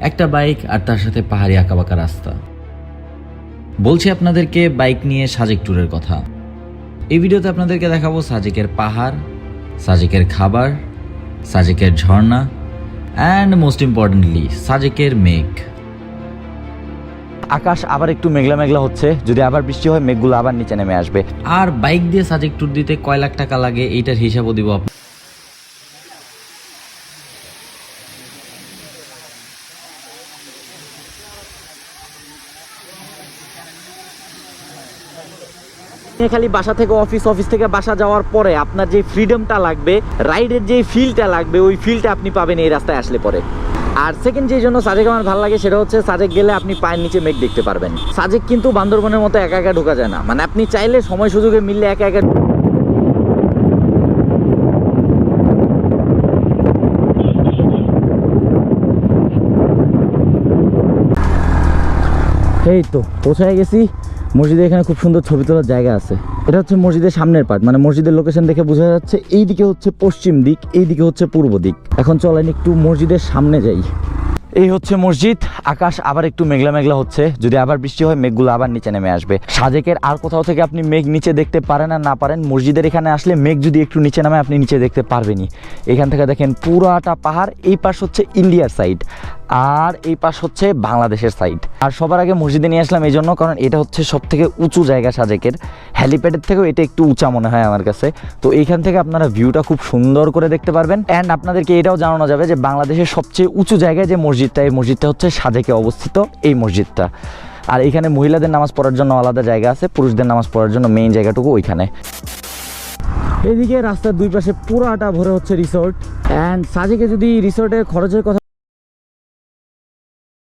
একটা বাইক আর তার সাথে পাহাড়ি আঁকাবাঁকা রাস্তা। বলছি আপনাদেরকে বাইক নিয়ে সাজেক ট্যুরের কথা। এই ভিডিওতে আপনাদেরকে দেখাবো সাজেকের পাহাড়, সাজেকের খাবার, সাজেকের ঝর্ণা অ্যান্ড মোস্ট ইম্পর্টেন্টলি সাজেকের মেঘ। আকাশ আবার একটু মেঘলা মেঘলা হচ্ছে, যদি আবার বৃষ্টি হয় মেঘগুলো আবার নিচে নেমে আসবে। আর বাইক দিয়ে সাজেক ট্যুর দিতে কয় লাখ টাকা লাগে এইটার হিসাবও দিব। খালি বাসা থেকে অফিস, অফিস থেকে বাসা যাওয়ার পরে আপনার যে ফ্রিডমটা লাগবে, রাইডের যে ফিলটা লাগবে, ওই ফিলটা আপনি পাবেন এই রাস্তায় আসলে পরে। আর সেকেন্ড যে জন্য সাজেক আমার ভালো লাগে সেটা হচ্ছে সাজেক গেলে আপনি পায়ের নিচে মেঘ দেখতে পারবেন। সাজেক কিন্তু বান্দরবনের মতো একা একা ঢোকা যায় না, মানে আপনি চাইলে সময় সুযোগে মিললে একা একা। এই তো পৌঁছায় গেছি মসজিদে। এখানে খুব সুন্দর ছবি তোলার জায়গা আছে। এটা হচ্ছে মসজিদের সামনের পার্ট, মানে মসজিদের লোকেশন দেখে বোঝা যাচ্ছে এই দিকে হচ্ছে পশ্চিম দিক, এই দিকে হচ্ছে পূর্ব দিক। এখন চলেন একটু মসজিদের সামনে যাই। এই হচ্ছে মসজিদ। আকাশ আবার একটু মেঘলা মেঘলা হচ্ছে, যদি আবার বৃষ্টি হয় মেঘগুলো আবার নিচে নেমে আসবে। সাজেকের আর কোথাও থেকে আপনি মেঘ নিচে দেখতে পারেন আর না পারেন, মসজিদের এখানে আসলে মেঘ যদি একটু নিচে নামে আপনি নিচে দেখতে পারবেনই। এখান থেকে দেখেন পুরাটা পাহাড়। এই পাশ হচ্ছে ইন্ডিয়ার সাইড আর এই পাশ হচ্ছে বাংলাদেশের সাইড। আর সবার আগে মসজিদে নিয়ে আসলাম এই জন্য, কারণ এটা হচ্ছে সব থেকে উঁচু জায়গা সাজেকের। হ্যালিপ্যাডের থেকেও এটা একটু উঁচা মনে হয় আমার কাছে। তো এইখান থেকে আপনারা ভিউটা খুব সুন্দর করে দেখতে পারবেন। অ্যান্ড আপনাদেরকে এটাও জানানো যাবে যে বাংলাদেশের সবচেয়ে উঁচু জায়গায় যে মসজিদটা, এই মসজিদটা হচ্ছে সাজেকে অবস্থিত এই মসজিদটা। আর এখানে মহিলাদের নামাজ পড়ার জন্য আলাদা জায়গা আছে, পুরুষদের নামাজ পড়ার জন্য মেইন জায়গাটুকু ওইখানে। এদিকে রাস্তার দুই পাশে পুরাটা ভরে হচ্ছে রিসোর্ট। অ্যান্ড সাজেকে যদি রিসোর্টের খরচের কথা